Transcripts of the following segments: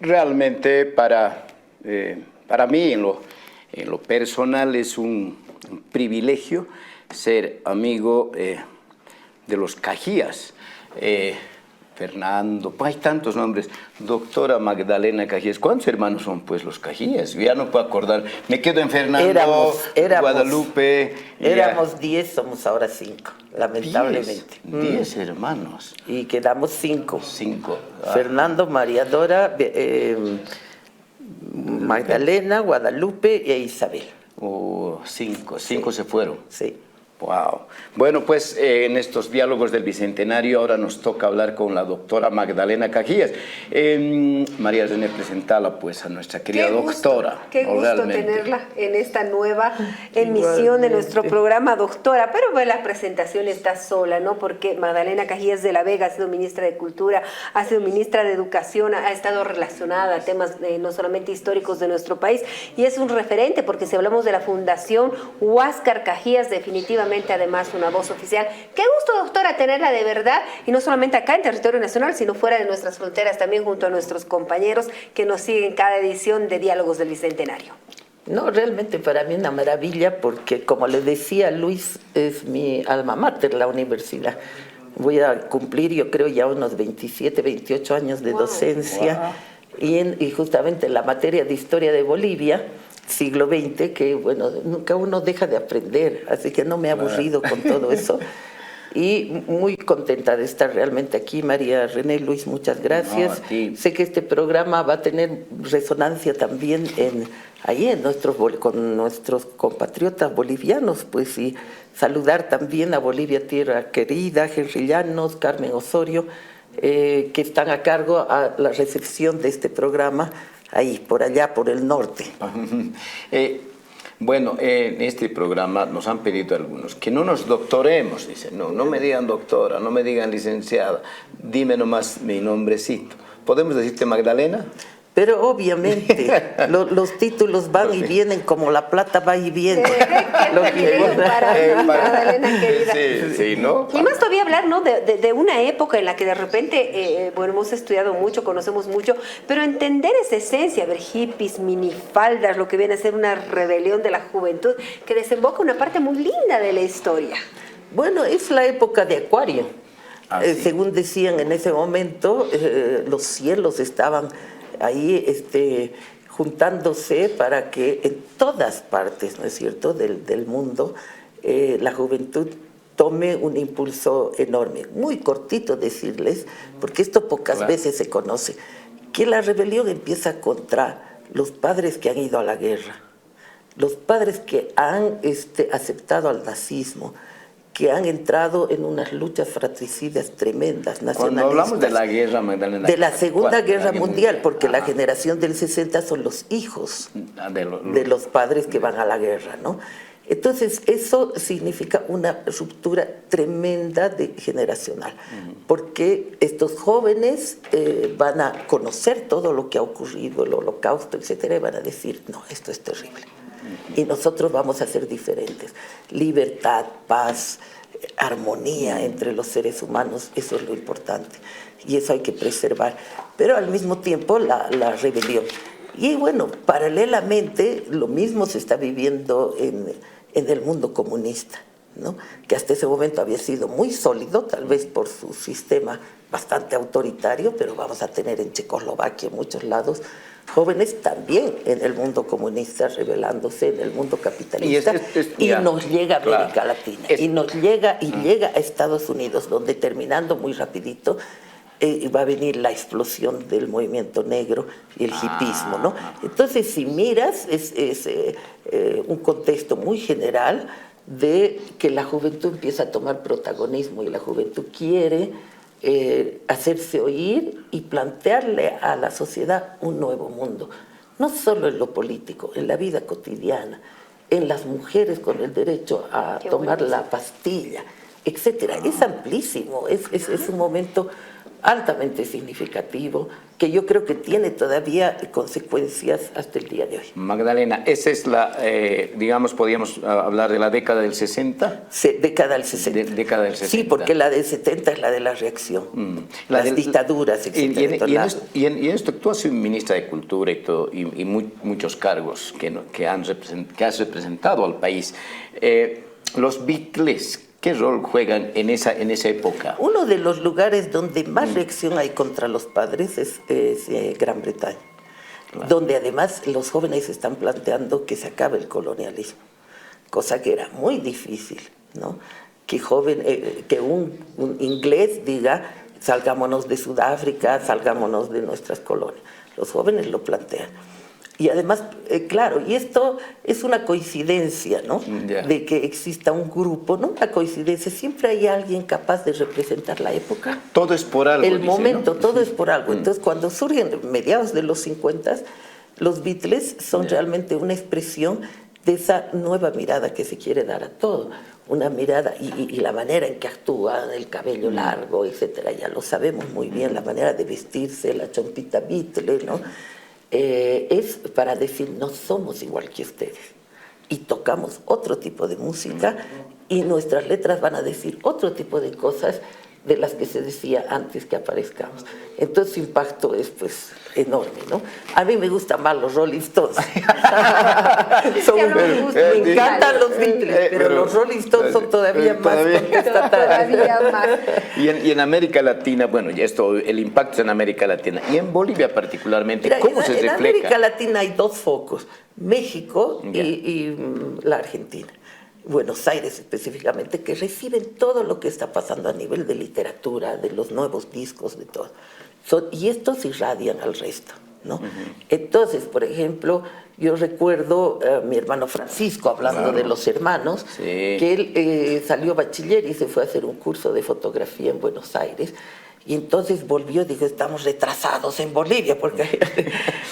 Realmente para mí en lo personal es un privilegio ser amigo de los Cajías. Fernando, hay tantos nombres, doctora Magdalena Cajías. ¿Cuántos hermanos son pues los Cajías? Yo ya no puedo acordar, me quedo en Fernando, Guadalupe. Éramos 10, somos ahora 5, lamentablemente. 10 hermanos. Y quedamos 5. 5. Fernando, María Dora, Magdalena, Guadalupe e Isabel. 5 se fueron. Sí. Wow. Bueno, pues en estos diálogos del Bicentenario ahora nos toca hablar con la doctora Magdalena Cajías. María René, presentala pues a nuestra querida doctora. Qué gusto tenerla en esta nueva emisión de nuestro programa, doctora. Pero bueno, la presentación está sola, ¿no? Porque Magdalena Cajías de la Vega ha sido ministra de Cultura, ha sido ministra de Educación, ha estado relacionada a temas no solamente históricos de nuestro país, y es un referente porque si hablamos de la Fundación Huáscar Cajías, definitivamente además una voz oficial. Qué gusto, doctora, tenerla de verdad, y no solamente acá en territorio nacional, sino fuera de nuestras fronteras, también junto a nuestros compañeros que nos siguen cada edición de Diálogos del Bicentenario. No, realmente para mí una maravilla porque, como le decía, Luis es mi alma mater, la universidad. Voy a cumplir, yo creo, ya unos 27, 28 años de docencia y justamente en la materia de Historia de Bolivia, siglo XX, que bueno, nunca uno deja de aprender, así que no me he aburrido con todo eso. Y muy contenta de estar realmente aquí, María René, Luis, muchas gracias. Sé que este programa va a tener resonancia también con nuestros compatriotas bolivianos, pues, y saludar también a Bolivia Tierra Querida, Henry Llanos, Carmen Osorio, que están a cargo a la recepción de este programa, ahí, por allá, por el norte. Bueno, en este programa nos han pedido algunos que no nos doctoremos, dicen, no me digan doctora, no me digan licenciada, dime nomás mi nombrecito. ¿Podemos decirte Magdalena? Pero obviamente los títulos van y vienen como la plata va y viene. Magdalena querida. Sí, ¿no? Y más todavía hablar, ¿no? de una época en la que de repente, bueno, hemos estudiado mucho, conocemos mucho, pero entender esa esencia, ver hippies, minifaldas, lo que viene a ser una rebelión de la juventud, que desemboca una parte muy linda de la historia. Bueno, es la época de Acuario. Según decían en ese momento, los cielos estaban ahí juntándose para que en todas partes, ¿no es cierto?, del mundo, la juventud tome un impulso enorme. Muy cortito decirles, porque esto pocas veces se conoce, que la rebelión empieza contra los padres que han ido a la guerra, los padres que han aceptado al nazismo, que han entrado en unas luchas fratricidas tremendas, nacionalistas. Cuando hablamos de la guerra, Magdalena... De la Segunda Guerra Mundial, porque la generación del 60 son los hijos de los padres que van a la guerra, ¿no? Entonces, eso significa una ruptura tremenda generacional, porque estos jóvenes van a conocer todo lo que ha ocurrido, el Holocausto, etcétera, y van a decir, no, esto es terrible. Y nosotros vamos a ser diferentes. Libertad, paz, armonía entre los seres humanos, eso es lo importante. Y eso hay que preservar. Pero al mismo tiempo la rebelión. Y bueno, paralelamente lo mismo se está viviendo en el mundo comunista, ¿no? Que hasta ese momento había sido muy sólido, tal vez por su sistema bastante autoritario, pero vamos a tener en Checoslovaquia, en muchos lados, jóvenes también en el mundo comunista rebelándose en el mundo capitalista, y nos llega a América Latina, y nos llega a Estados Unidos, donde, terminando muy rapidito, va a venir la explosión del movimiento negro y el hipismo, ¿no? Entonces, si miras, es un contexto muy general de que la juventud empieza a tomar protagonismo, y la juventud quiere hacerse oír y plantearle a la sociedad un nuevo mundo, no solo en lo político, en la vida cotidiana, en las mujeres con el derecho a tomar la pastilla, etcétera. Es amplísimo, es un momento altamente significativo, que yo creo que tiene todavía consecuencias hasta el día de hoy. Magdalena, esa es la, digamos, podríamos hablar de la década del 60. Década del 60. Década del 60. Sí, porque la del 70 es la de la reacción, las dictaduras, etc. Y en esto tú has sido ministra de Cultura y, todo, y muchos cargos que has representado al país. Los Beatles, ¿qué rol juegan en esa época? Uno de los lugares donde más reacción hay contra los padres es Gran Bretaña, claro, donde además los jóvenes están planteando que se acabe el colonialismo, cosa que era muy difícil, ¿no? Que un inglés diga, salgámonos de Sudáfrica, salgámonos de nuestras colonias. Los jóvenes lo plantean. Y además, claro, y esto es una coincidencia, ¿no? Yeah. De que exista un grupo, no una coincidencia, siempre hay alguien capaz de representar la época. Todo es por algo. El momento, ¿no? todo es por algo. Entonces, cuando surgen mediados de los 50, los Beatles son realmente una expresión de esa nueva mirada que se quiere dar a todo. Una mirada y la manera en que actúan, el cabello largo, etcétera, ya lo sabemos muy bien, la manera de vestirse, la chompita Beatle, ¿no? Es para decir, no somos igual que ustedes. Y tocamos otro tipo de música y nuestras letras van a decir otro tipo de cosas de las que se decía antes que aparezcamos. Entonces su impacto es pues enorme, ¿no? A mí me gustan más los Rolling Stones. Me encantan los Beatles, pero los Rolling Stones son todavía más contestatarios. Y en América Latina, bueno, y esto, el impacto es en América Latina. Y en Bolivia particularmente, mira, ¿cómo se refleja? En América Latina hay dos focos, México y la Argentina. Buenos Aires específicamente, que reciben todo lo que está pasando a nivel de literatura, de los nuevos discos, de todo. Y estos irradian al resto, ¿no? Entonces, por ejemplo, yo recuerdo a mi hermano Francisco hablando de los hermanos, que él salió bachiller y se fue a hacer un curso de fotografía en Buenos Aires. Y entonces volvió y dijo, estamos retrasados en Bolivia, porque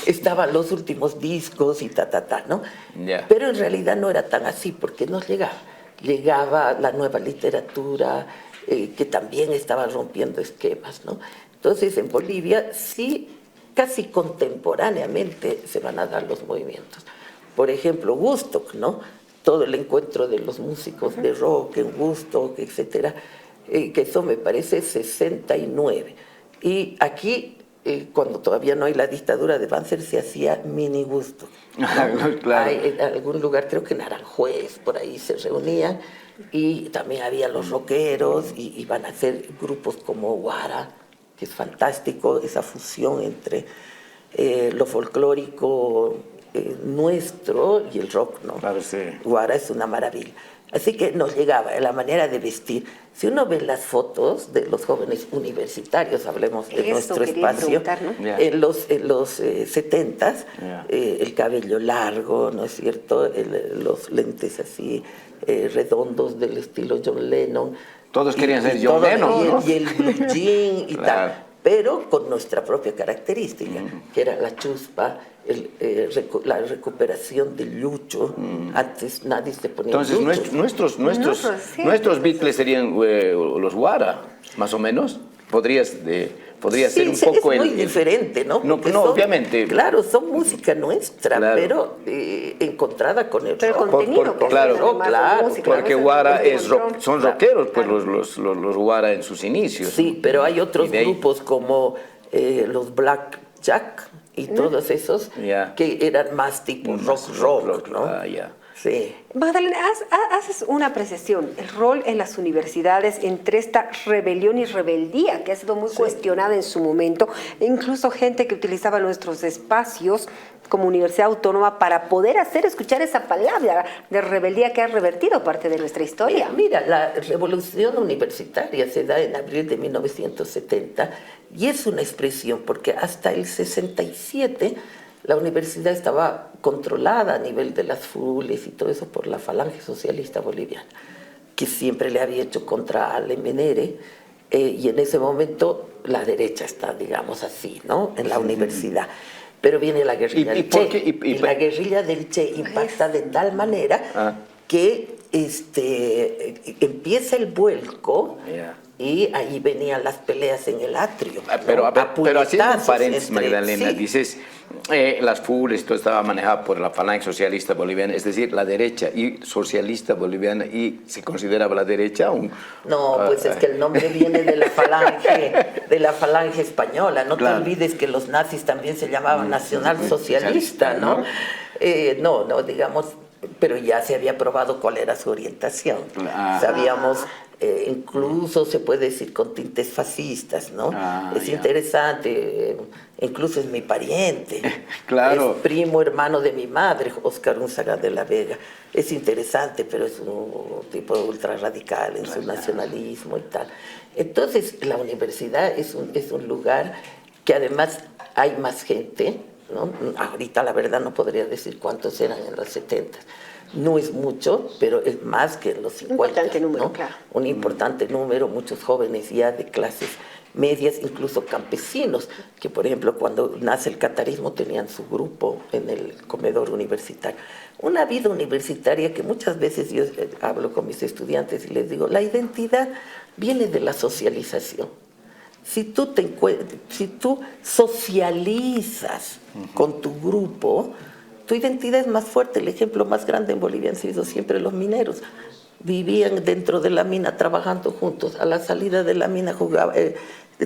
estaban los últimos discos y ¿no? Yeah. Pero en realidad no era tan así, porque nos llegaba la nueva literatura, que también estaba rompiendo esquemas, ¿no? Entonces en Bolivia sí, casi contemporáneamente se van a dar los movimientos. Por ejemplo, Woodstock, ¿no? Todo el encuentro de los músicos de rock en Woodstock, etcétera, que eso me parece 69. Y aquí, cuando todavía no hay la dictadura de Banzer, se hacía mini Woodstock, ¿no? Claro. Hay, en algún lugar, creo que en Aranjuez, por ahí se reunían, y también había los rockeros, y van a hacer grupos como Guara, que es fantástico, esa fusión entre lo folclórico nuestro y el rock, ¿no? Claro, sí. Guara es una maravilla. Así que nos llegaba la manera de vestir. Si uno ve las fotos de los jóvenes universitarios, hablemos de nuestro espacio, ¿no? Yeah. en los 70s, Yeah. El cabello largo, ¿no es cierto? Los lentes así redondos del estilo John Lennon. Todos querían ser John Lennon, ¿no? Y el blue jean y Claro. tal, pero con nuestra propia característica, que era la chuspa, la recuperación del lucho. Antes nadie se ponía Entonces lucho. nuestros Beatles serían los Guara, más o menos. Podría ser un poco es muy diferente, ¿no? No, obviamente. Claro, son música nuestra, Claro. pero encontrada con el Pero rock. contenido, que claro, es además claro, música, porque ¿no? Guara Es son rockeros, pues los Guara en sus inicios. Sí, pero hay otros Y de ahí- grupos como los Black Jack y todos esos Yeah. que eran más tipo rock, ¿no? Ah, ya. Sí. Magdalena, haces una apreciación, el rol en las universidades entre esta rebelión y rebeldía que ha sido muy cuestionada en su momento, e incluso gente que utilizaba nuestros espacios como Universidad Autónoma para poder hacer escuchar esa palabra de rebeldía que ha revertido parte de nuestra historia. Mira, la revolución universitaria se da en abril de 1970 y es una expresión porque hasta el 67 la universidad estaba controlada a nivel de las FULES y todo eso por la Falange Socialista Boliviana, que siempre le había hecho contra Alemenere, y en ese momento la derecha está, digamos así, ¿no? En la universidad. Pero viene la guerrilla del Che, y la guerrilla del Che impacta de tal manera que empieza el vuelco y ahí venían las peleas en el atrio. Pero, ¿no? pero haciendo un paréntesis, entre, Magdalena, sí. dices, las FURES, todo estaba manejado por la Falange Socialista Boliviana, es decir, la derecha y socialista boliviana, y se consideraba la derecha No, pues es que el nombre viene de la falange española. No claro. te olvides que los nazis también se llamaban nacionalsocialista, ¿no? No, digamos, pero ya se había probado cuál era su orientación. Sabíamos, incluso se puede decir con tintes fascistas, ¿no? Es interesante, incluso es mi pariente. Claro. Es primo hermano de mi madre, Óscar Unzaga de la Vega. Es interesante, pero es un tipo ultra radical en su nacionalismo y tal. Entonces, la universidad es un lugar que además hay más gente, ¿no? Ahorita la verdad no podría decir cuántos eran en los 70. No es mucho, pero es más que en los 50. Un importante número, ¿no? claro. Un importante número, muchos jóvenes ya de clases medias, incluso campesinos, que por ejemplo cuando nace el catarismo tenían su grupo en el comedor universitario. Una vida universitaria que muchas veces yo hablo con mis estudiantes y les digo, la identidad viene de la socialización. Si tú socializas con tu grupo, tu identidad es más fuerte. El ejemplo más grande en Bolivia han sido siempre los mineros. Vivían dentro de la mina trabajando juntos. A la salida de la mina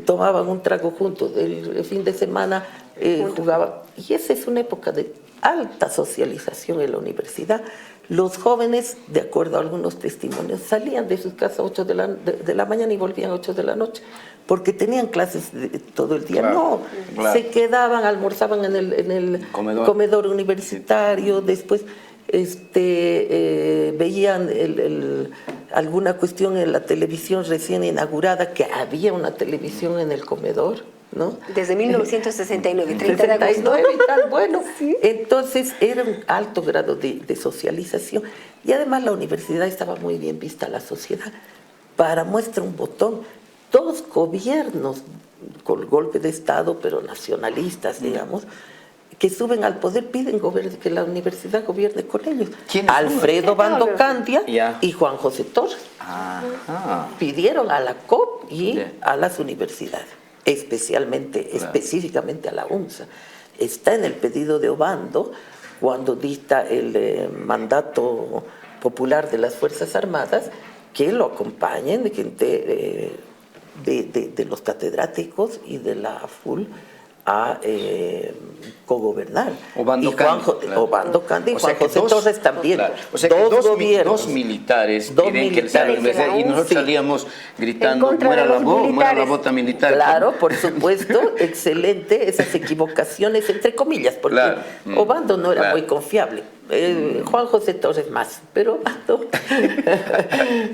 tomaban un trago juntos. El fin de semana jugaban. Y esa es una época de alta socialización en la universidad. Los jóvenes, de acuerdo a algunos testimonios, salían de sus casas a 8 de la mañana y volvían a 8 de la noche, porque tenían clases todo el día. Claro, claro. Se quedaban, almorzaban en el comedor universitario, después veían alguna cuestión en la televisión recién inaugurada, que había una televisión en el comedor, ¿no? Desde 1969, 30 de agosto. Y tal, bueno, ¿Sí? Entonces era un alto grado de socialización y además la universidad estaba muy bien vista a la sociedad. Para muestra un botón, dos gobiernos con golpe de Estado, pero nacionalistas, digamos, que suben al poder, piden que la universidad gobierne con ellos. Alfredo Bando Candia y Juan José Torres. Pidieron a la COP y a las universidades, específicamente a la UNSA. Está en el pedido de Obando, cuando dicta el mandato popular de las Fuerzas Armadas, que lo acompañen de gente de los catedráticos y de la FUL a cogobernar. Obando Candia y Juan José Torres también. Claro. O sea, dos militares piden que sea la universidad y nosotros salíamos gritando, muera la bota militar. Claro, por supuesto, excelente, esas equivocaciones, entre comillas, porque Obando no era muy confiable. Juan José Torres más, pero Obando,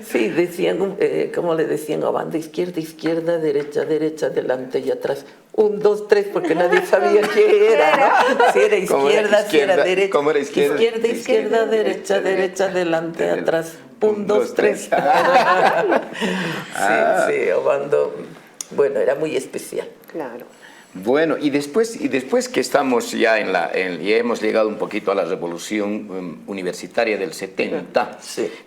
sí, decían, como le decían a Obando, izquierda, derecha, adelante y atrás. 1, 2, 3, porque nadie sabía qué era, ¿no? Si era izquierda, si era derecha. ¿Cómo era izquierda? Izquierda, derecha, adelante, atrás. 1, 2, 3. Sí, Obando, bueno, era muy especial. Claro. Bueno, y después que estamos ya ya hemos llegado un poquito a la revolución universitaria del 70,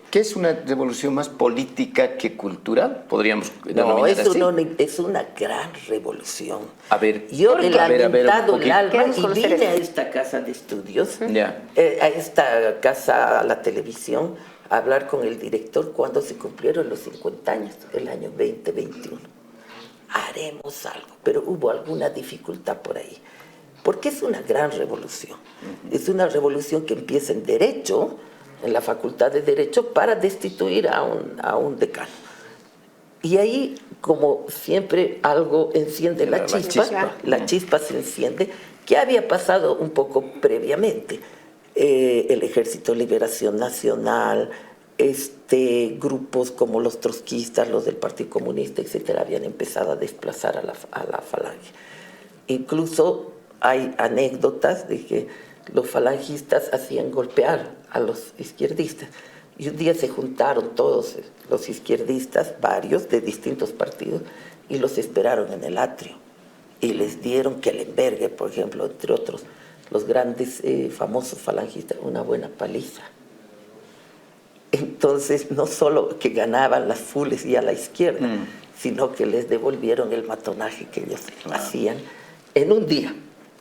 que es una revolución más política que cultural, podríamos denominar así. Es una gran revolución. A ver, yo he lamentado el alma y vine a esta casa de estudios, a esta casa, a la televisión, a hablar con el director cuando se cumplieron los 50 años, el año 2021. Haremos algo, pero hubo alguna dificultad por ahí, porque es una gran revolución. Es una revolución que empieza en Derecho, en la Facultad de Derecho, para destituir a un decano. Y ahí, como siempre, algo enciende la chispa se enciende, que había pasado un poco previamente. El Ejército de Liberación Nacional, grupos como los trotskistas, los del Partido Comunista, etcétera, habían empezado a desplazar a la falange. Incluso hay anécdotas de que los falangistas hacían golpear a los izquierdistas. Y un día se juntaron todos los izquierdistas, varios de distintos partidos, y los esperaron en el atrio. Y les dieron Kellenberger, por ejemplo, entre otros, los grandes famosos falangistas, una buena paliza. Entonces, no solo que ganaban las FULES y a la izquierda, sino que les devolvieron el matonaje que ellos hacían en un día,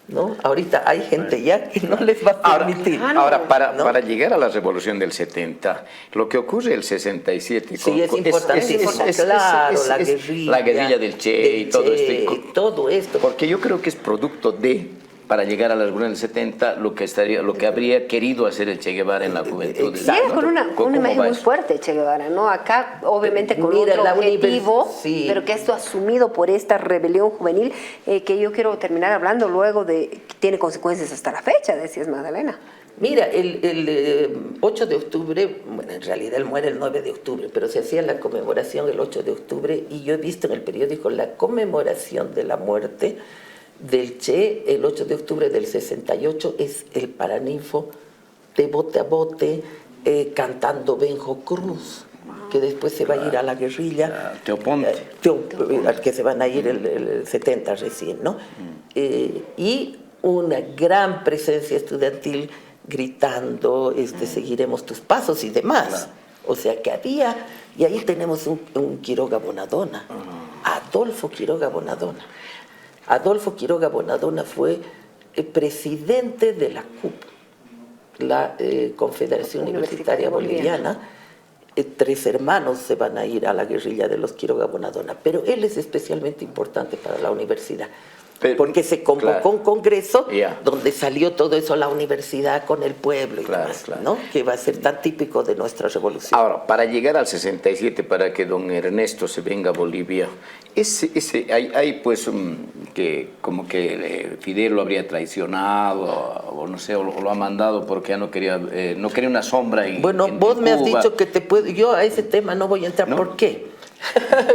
¿no? Ahorita hay gente ya que no les va a permitir. Ahora, para llegar a la revolución del 70, lo que ocurre el 67... Sí, es importante, claro, la guerrilla del Che y todo esto. Todo esto. Porque yo creo que es producto de... para llegar a la revolución del 70, lo que habría querido hacer el Che Guevara en la juventud. Llega con una imagen muy fuerte Che Guevara, ¿no? Acá, obviamente, con otro objetivo, sí, pero que esto asumido por esta rebelión juvenil, que yo quiero terminar hablando luego de que tiene consecuencias hasta la fecha, decías, Magdalena. Mira, el 8 de octubre, bueno, en realidad él muere el 9 de octubre, pero se hacía la conmemoración el 8 de octubre, y yo he visto en el periódico la conmemoración de la muerte del Che el 8 de octubre del 68, es el Paraninfo de bote a bote, cantando Benjo Cruz, que después se va a ir a la guerrilla. Teoponte. Al que se van a ir el 70 recién, ¿no? Y una gran presencia estudiantil gritando, seguiremos tus pasos y demás. O sea que había, y ahí tenemos un Quiroga Bonadonna, Adolfo Quiroga Bonadonna. Adolfo Quiroga Bonadonna fue presidente de la CUB, la Confederación Universitaria Boliviana. 3 hermanos se van a ir a la guerrilla de los Quiroga Bonadonna, pero él es especialmente importante para la universidad, porque se convocó un congreso donde salió todo eso, la universidad con el pueblo y demás, ¿no? Que va a ser tan típico de nuestra revolución. Ahora, para llegar al 67, para que don Ernesto se venga a Bolivia, hay pues que como que Fidel lo habría traicionado, o no sé, o lo ha mandado porque ya no quería una sombra en Bueno, vos me has dicho que te puedo, yo a ese tema no voy a entrar, ¿no? ¿Por qué?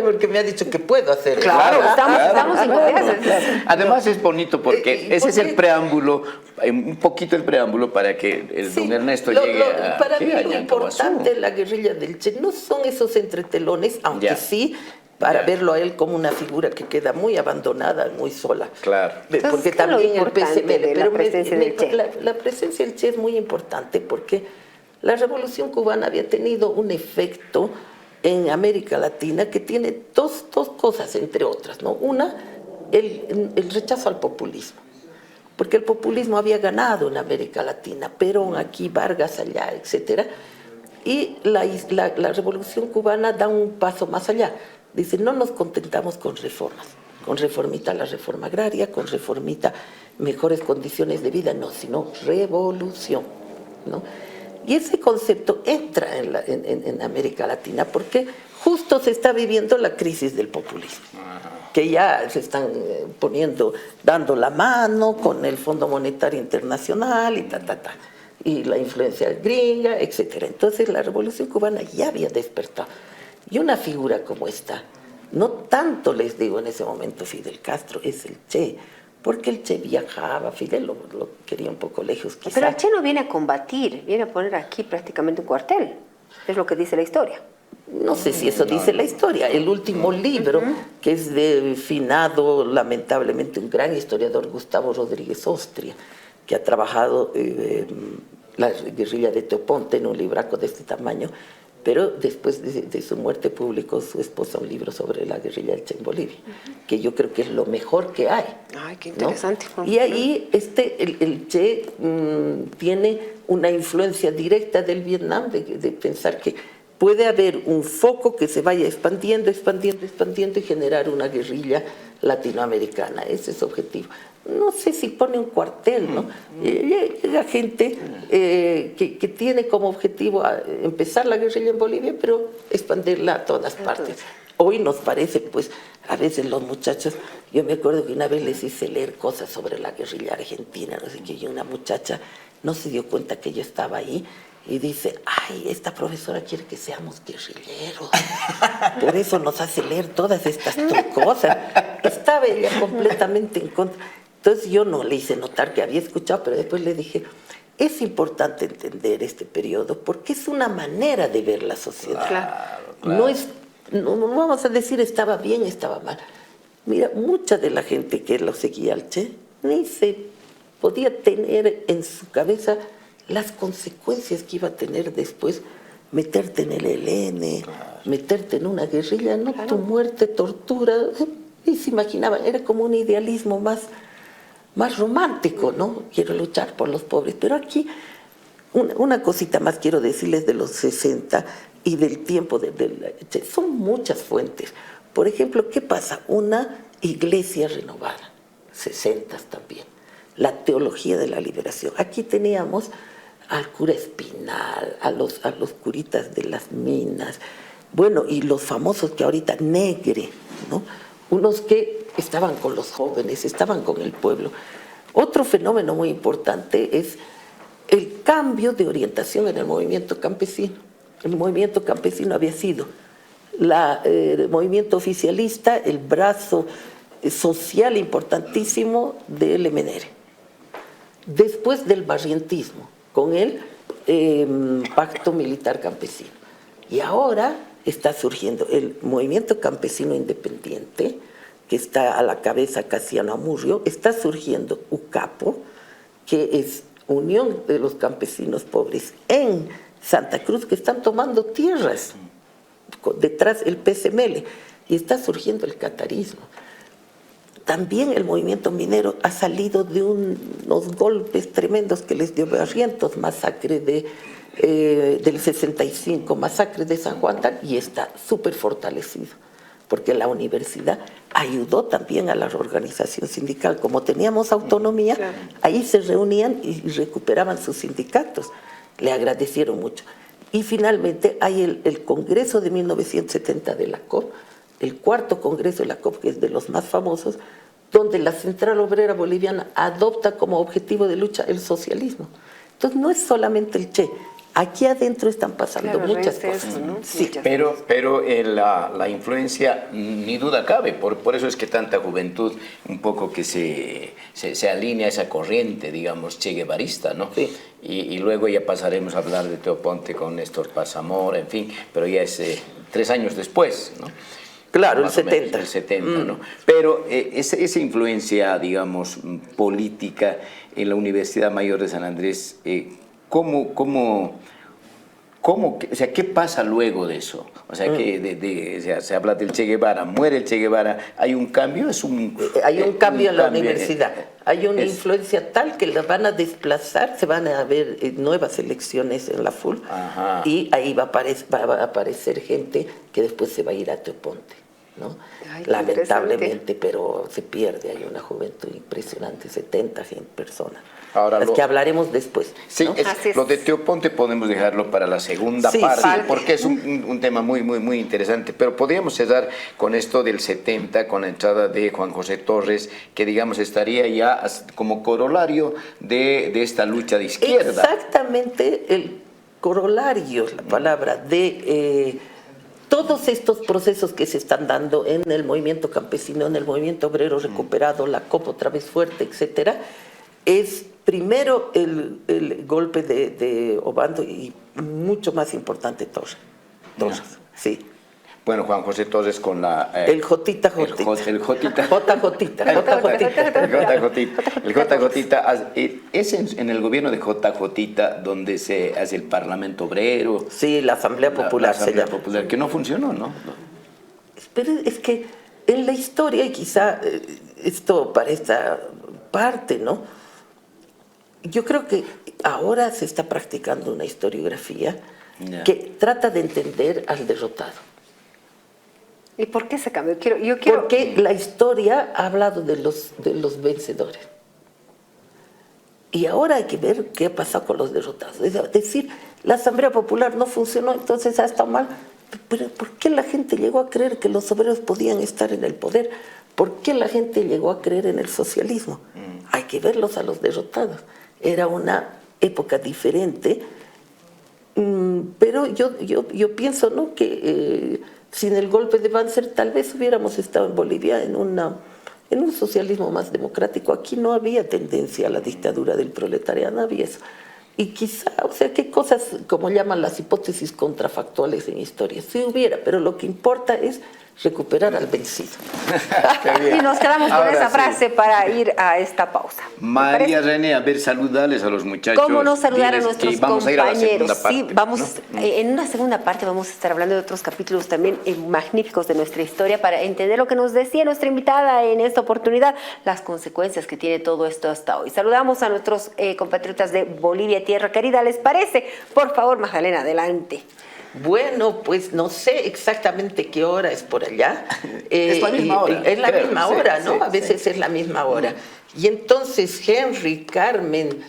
Porque me ha dicho que puedo hacerlo. Claro, estamos en confianza. Además es bonito porque ese es el preámbulo, un poquito el preámbulo para que don Ernesto llegue a... Para mí lo importante de la guerrilla del Che no son esos entretelones, aunque sí, para verlo a él como una figura que queda muy abandonada, muy sola. Claro. Entonces, porque también el PSML, pero la presencia del Che es muy importante porque la Revolución Cubana había tenido un efecto en América Latina que tiene dos cosas, entre otras, ¿no? Una, el rechazo al populismo, porque el populismo había ganado en América Latina, Perón aquí, Vargas allá, etcétera, y la Revolución Cubana da un paso más allá. Dice, no nos contentamos con reformas, con reformita la reforma agraria, con reformita mejores condiciones de vida, no, sino revolución, ¿no? Y ese concepto entra en América Latina porque justo se está viviendo la crisis del populismo, que ya se están dando la mano con el Fondo Monetario Internacional y la influencia gringa, etc. Entonces la Revolución Cubana ya había despertado. Y una figura como esta, no tanto les digo en ese momento Fidel Castro, es el Che, porque el Che viajaba, Fidel lo quería un poco lejos quizás. Pero el Che no viene a combatir, viene a poner aquí prácticamente un cuartel, es lo que dice la historia. No sé si eso dice la historia. El último libro, que es de finado, lamentablemente, un gran historiador, Gustavo Rodríguez Ostria, que ha trabajado la guerrilla de Teoponte en un libraco de este tamaño, pero después de su muerte publicó su esposa un libro sobre la guerrilla del Che en Bolivia, que yo creo que es lo mejor que hay. Ay, qué interesante. ¿No? Y ahí el Che tiene una influencia directa del Vietnam, de pensar que puede haber un foco que se vaya expandiendo y generar una guerrilla latinoamericana. Ese es su objetivo. No sé si pone un cuartel, ¿no? Llega gente que tiene como objetivo empezar la guerrilla en Bolivia, pero expandirla a todas partes. Hoy nos parece, pues, a veces los muchachos, yo me acuerdo que una vez les hice leer cosas sobre la guerrilla argentina, no sé qué, y una muchacha no se dio cuenta que yo estaba ahí, y dice, ay, esta profesora quiere que seamos guerrilleros, por eso nos hace leer todas estas cosas. Estaba ella completamente en contra. Entonces yo no le hice notar que había escuchado, pero después le dije, es importante entender este periodo porque es una manera de ver la sociedad. Claro. No vamos a decir estaba bien, estaba mal. Mira, mucha de la gente que lo seguía al Che ni se podía tener en su cabeza las consecuencias que iba a tener después meterte en el ELN, meterte en una guerrilla, no, tu muerte, tortura, y se imaginaban, era como un idealismo más romántico, ¿no? Quiero luchar por los pobres, pero aquí una cosita más quiero decirles de los 60 y del tiempo son muchas fuentes. Por ejemplo, ¿qué pasa? Una iglesia renovada, 60 también, la teología de la liberación. Aquí teníamos al cura Espinal, a los curitas de las minas, bueno, y los famosos que ahorita, Negre, ¿no? Unos que estaban con los jóvenes, estaban con el pueblo. Otro fenómeno muy importante es el cambio de orientación en el movimiento campesino. El movimiento campesino había sido el movimiento oficialista, el brazo social importantísimo del MNR. Después del barrientismo, con el pacto militar campesino. Y ahora está surgiendo el movimiento campesino independiente, que está a la cabeza Casiano Amurrio, está surgiendo UCAPO, que es Unión de los Campesinos Pobres en Santa Cruz, que están tomando tierras detrás el PSML, y está surgiendo el catarismo. También el movimiento minero ha salido de unos golpes tremendos que les dio Barrientos, masacre del 65, masacre de San Juan, y está súper fortalecido, porque la universidad ayudó también a la organización sindical. Como teníamos autonomía, ahí se reunían y recuperaban sus sindicatos. Le agradecieron mucho. Y finalmente hay el Congreso de 1970 de la COP, el cuarto Congreso de la COP, que es de los más famosos, donde la Central Obrera Boliviana adopta como objetivo de lucha el socialismo. Entonces no es solamente el Che, aquí adentro están pasando muchas cosas. ¿no? Sí, pero la influencia, ni duda cabe, por eso es que tanta juventud un poco que se alinea a esa corriente, digamos, che guevarista, ¿no? Sí. Y luego ya pasaremos a hablar de Teo Ponte con Néstor Paz Zamora, en fin, pero ya es 3 años después, ¿no? Claro, el 70. El 70, ¿no? Pero esa influencia, digamos, política en la Universidad Mayor de San Andrés, o sea, ¿qué pasa luego de eso? O sea, o sea, se habla del Che Guevara, muere el Che Guevara, ¿hay un cambio? Hay un cambio en la universidad, hay una influencia tal que la van a desplazar, se van a ver nuevas elecciones en la FUL, y ahí va a aparecer gente que después se va a ir a Teo Ponte, ¿no? Ay, lamentablemente, pero se pierde, hay una juventud impresionante, 70 personas. Ahora que hablaremos después. Sí, ¿no? Lo de Teo Ponte podemos dejarlo para la segunda parte, porque es un tema muy, muy, muy interesante. Pero podríamos cerrar con esto del 70, con la entrada de Juan José Torres, que digamos estaría ya como corolario de esta lucha de izquierda. Exactamente, el corolario, la palabra, de todos estos procesos que se están dando en el movimiento campesino, en el movimiento obrero recuperado, la COP otra vez fuerte, etcétera, es primero el golpe de Obando y mucho más importante Torres. Sí. Bueno, Juan José Torres con la... el Jotita. El Jotita. El JJ. Es en el gobierno de JJ donde se hace el Parlamento Obrero. Sí, la Asamblea Popular. La Asamblea Popular, que no funcionó, ¿no? Pero es que en la historia, y quizá esto para esta parte, ¿no? Yo creo que ahora se está practicando una historiografía que trata de entender al derrotado. ¿Y por qué se cambió? Porque la historia ha hablado de los vencedores. Y ahora hay que ver qué ha pasado con los derrotados. Es decir, la Asamblea Popular no funcionó, entonces ha estado mal. Pero ¿por qué la gente llegó a creer que los obreros podían estar en el poder? ¿Por qué la gente llegó a creer en el socialismo? Hay que verlos a los derrotados. Era una época diferente, pero yo pienso, ¿no?, que sin el golpe de Banzer tal vez hubiéramos estado en Bolivia en un socialismo más democrático. Aquí no había tendencia a la dictadura del proletariado, no había eso. Y quizá, o sea, qué cosas, como llaman las hipótesis contrafactuales en historia, sí hubiera, pero lo que importa es recuperar al vencido. Y nos quedamos con esa frase para ir a esta pausa. María René, a ver, saludarles a los muchachos. ¿Cómo no saludar a nuestros compañeros? Sí, vamos, ¿no? En una segunda parte vamos a estar hablando de otros capítulos también magníficos de nuestra historia para entender lo que nos decía nuestra invitada en esta oportunidad, las consecuencias que tiene todo esto hasta hoy. Saludamos a nuestros compatriotas de Bolivia, tierra querida. ¿Les parece? Por favor, Magdalena, adelante. Bueno, pues no sé exactamente qué hora es por allá. Es la misma hora. Es la misma hora, ¿no? Sí, a veces es la misma hora. Y entonces, Henry, Carmen,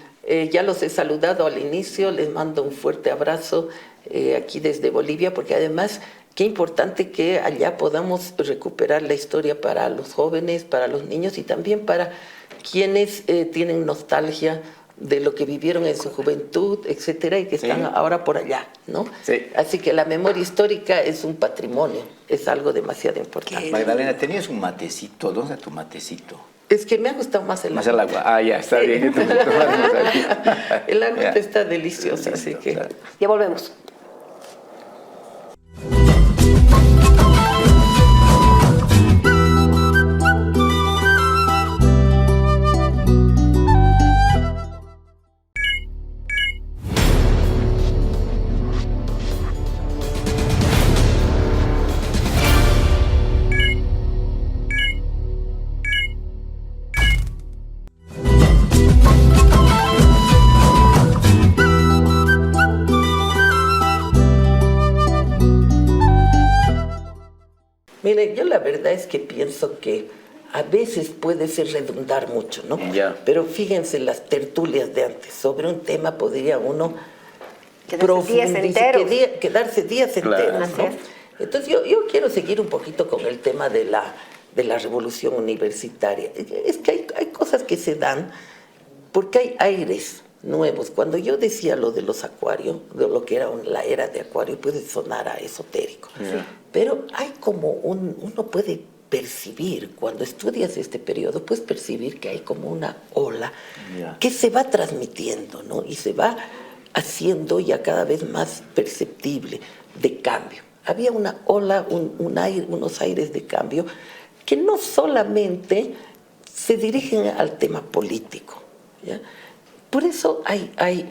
ya los he saludado al inicio, les mando un fuerte abrazo aquí desde Bolivia, porque además, qué importante que allá podamos recuperar la historia para los jóvenes, para los niños y también para quienes tienen nostalgia de lo que vivieron en su juventud, etcétera, y que están ahora por allá, ¿no? Sí. Así que la memoria histórica es un patrimonio, es algo demasiado importante. Magdalena, tenías un matecito, ¿dónde está tu matecito? Es que me ha gustado más el agua. Más el agua, ya, está bien. El agua está deliciosa, así que... Ya volvemos. Mire, yo la verdad es que pienso que a veces puede ser redundar mucho, ¿no? Ya. Pero fíjense las tertulias de antes. Sobre un tema podría uno quedarse días enteros, ¿no? Entonces yo quiero seguir un poquito con el tema de la revolución universitaria. Es que hay cosas que se dan porque hay aires nuevos. Cuando yo decía lo de los acuarios, de lo que era la era de Acuario, puede sonar a esotérico. Pero hay como uno puede percibir, cuando estudias este periodo, puedes percibir que hay como una ola que se va transmitiendo, ¿no? Y se va haciendo ya cada vez más perceptible de cambio. Había una ola, unos aires de cambio que no solamente se dirigen al tema político, ¿ya? Por eso hay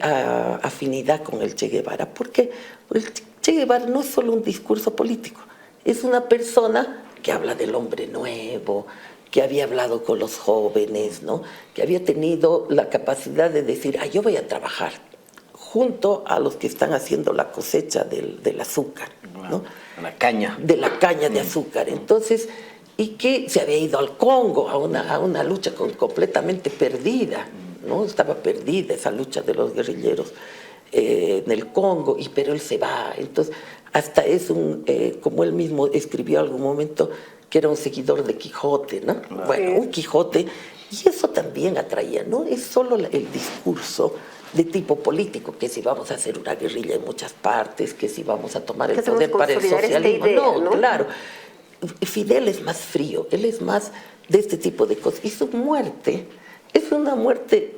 afinidad con el Che Guevara, porque el Che Guevara no es solo un discurso político, es una persona que habla del hombre nuevo, que había hablado con los jóvenes, ¿no? Que había tenido la capacidad de decir, yo voy a trabajar junto a los que están haciendo la cosecha del azúcar, ¿no? La caña. De la caña de azúcar. Entonces, y que se había ido al Congo a una lucha completamente perdida, ¿no? Estaba perdida esa lucha de los guerrilleros en el Congo, pero él se va. Entonces, hasta es como él mismo escribió en algún momento, que era un seguidor de Quijote, ¿no? Bueno, un Quijote, y eso también atraía, no es solo el discurso de tipo político, que si vamos a hacer una guerrilla en muchas partes, que si vamos a tomar el poder para el socialismo, ¿no? Claro. Fidel es más frío, él es más de este tipo de cosas, y su muerte es una muerte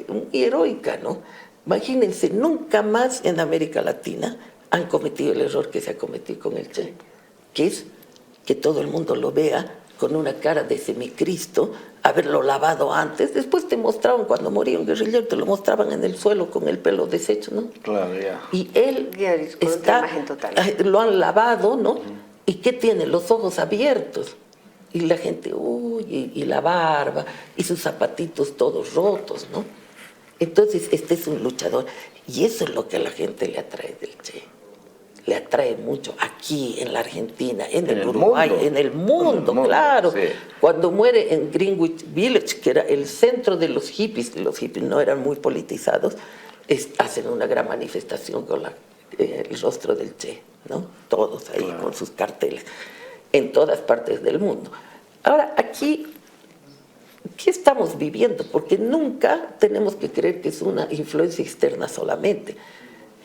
muy heroica, ¿no? Imagínense, nunca más en América Latina han cometido el error que se ha cometido con el Che, que es que todo el mundo lo vea con una cara de semicristo, haberlo lavado antes. Después te mostraban, cuando moría un guerrillero, te lo mostraban en el suelo con el pelo deshecho, ¿no? Claro, ya. Y él lo han lavado, ¿no? ¿Y qué tiene? Los ojos abiertos. Y la gente, y la barba, y sus zapatitos todos rotos, ¿no? Entonces, este es un luchador. Y eso es lo que a la gente le atrae del Che. Le atrae mucho aquí, en la Argentina, en el Uruguay, en el mundo, claro. Sí. Cuando muere en Greenwich Village, que era el centro de los hippies no eran muy politizados, hacen una gran manifestación con el rostro del Che, ¿no? Todos ahí con sus carteles, en todas partes del mundo. Ahora, aquí, ¿qué estamos viviendo? Porque nunca tenemos que creer que es una influencia externa solamente.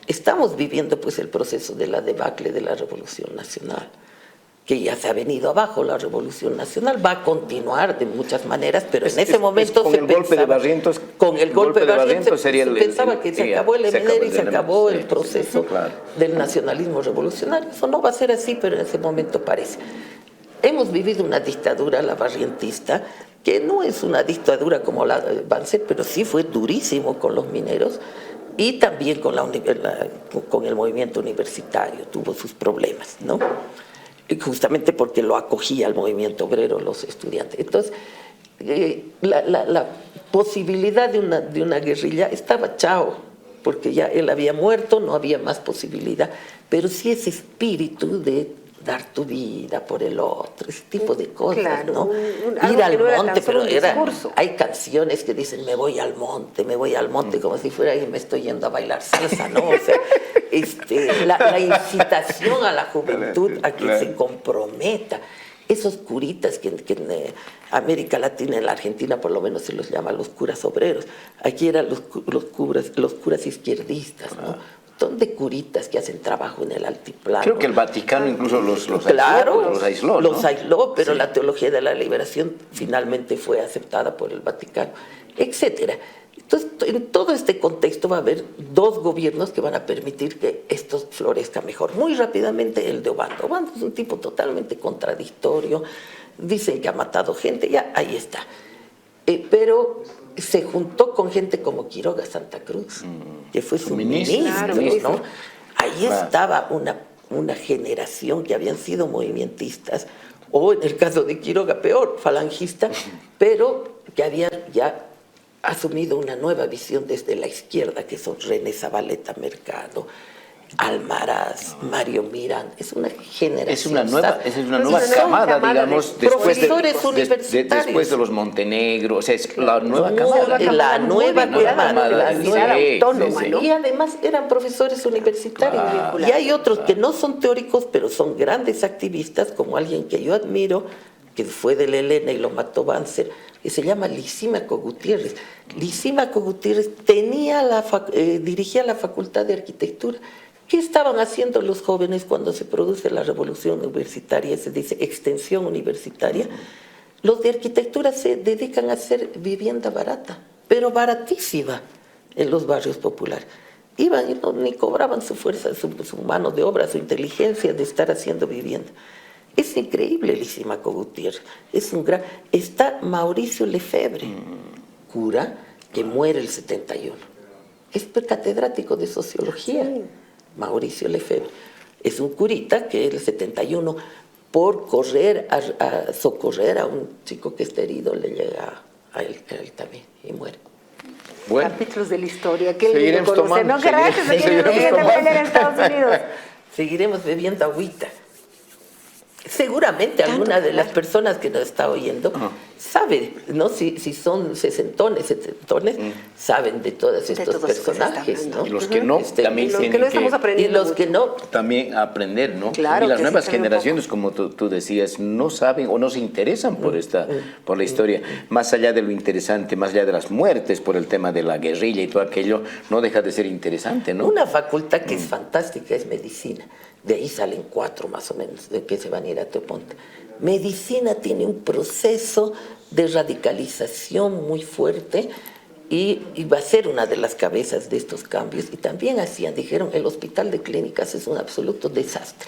Estamos viviendo pues el proceso de la debacle de la Revolución Nacional, que ya se ha venido abajo. La Revolución Nacional va a continuar de muchas maneras, pero en ese momento con el golpe de Barrientos, con el golpe de Barrientos se pensaba que se acabó el MNR y se acabó el proceso del nacionalismo revolucionario. Eso no va a ser así, pero en ese momento parece. hemos vivido una dictadura, la barrientista, que no es una dictadura como la de Banzer, pero sí fue durísimo con los mineros y también con el movimiento universitario, tuvo sus problemas, ¿no? Y justamente porque lo acogía el movimiento obrero, los estudiantes. Entonces, la posibilidad de una guerrilla estaba chao, porque ya él había muerto, no había más posibilidad, pero sí ese espíritu de dar tu vida por el otro, ese tipo de cosas, claro, ¿no? Ir al monte, pero hay canciones que dicen me voy al monte, como si fuera y me estoy yendo a bailar salsa, ¿no? O sea, la incitación a la juventud a que se comprometa. Esos curitas que en América Latina, en la Argentina por lo menos se los llama los curas obreros, aquí eran los curas izquierdistas, ¿no? Son de curitas que hacen trabajo en el altiplano. Creo que el Vaticano incluso los aisló, ¿no? Los aisló, pero sí. La teología de la liberación finalmente fue aceptada por el Vaticano, etcétera. Entonces, en todo este contexto va a haber dos gobiernos que van a permitir que esto florezca mejor. Muy rápidamente el de Obando. Obando es un tipo totalmente contradictorio, dicen que ha matado gente, ya ahí está. Pero se juntó con gente como Quiroga Santa Cruz, que fue su ministro, ¿no? Ahí estaba una generación que habían sido movimentistas, o en el caso de Quiroga, peor, falangista, pero que habían ya asumido una nueva visión desde la izquierda, que son René Zabaleta Mercado, Almaraz, Mario Mirán. Es una generación. Es una nueva camada, digamos, después de los Montenegro. O sea, es la nueva camada. La nueva camada autónoma, ¿no? Y además eran profesores universitarios. Claro, y hay otros que no son teóricos, pero son grandes activistas, como alguien que yo admiro, que fue del ELN y lo mató Banzer, que se llama Lisímaco Gutiérrez. Lisímaco Gutiérrez dirigía la Facultad de Arquitectura. ¿Qué estaban haciendo los jóvenes cuando se produce la revolución universitaria? Se dice extensión universitaria. Los de arquitectura se dedican a hacer vivienda barata, pero baratísima en los barrios populares. Iban y ni cobraban su fuerza, su mano de obra, su inteligencia de estar haciendo vivienda. Es increíble Lisímaco Gutiérrez. Está Mauricio Lefebvre, cura que muere el 71. Es catedrático de sociología. Sí. Mauricio Lefebvre. Es un curita que en el 71, por correr a socorrer a un chico que está herido, le llega a él también y muere. Bueno. Capítulos de la historia. Qué lindo conocer. No, gracias. En Estados Unidos. Seguiremos bebiendo agüita. Seguramente alguna de las personas que nos está oyendo sabe, ¿no? Si son sesentones, saben de todos estos personajes, ¿no? Y los que no, también los que no estamos aprendiendo. Y los que no, también aprender, ¿no? Claro, y las nuevas generaciones, como tú decías, no saben o no se interesan por la historia. Más allá de lo interesante, más allá de las muertes por el tema de la guerrilla y todo aquello, no deja de ser interesante, ¿no? Una facultad que es fantástica es medicina. De ahí salen 4 más o menos de que se van a ir a Teoponte. Medicina tiene un proceso de radicalización muy fuerte y va a ser una de las cabezas de estos cambios. Y también dijeron, el hospital de clínicas es un absoluto desastre.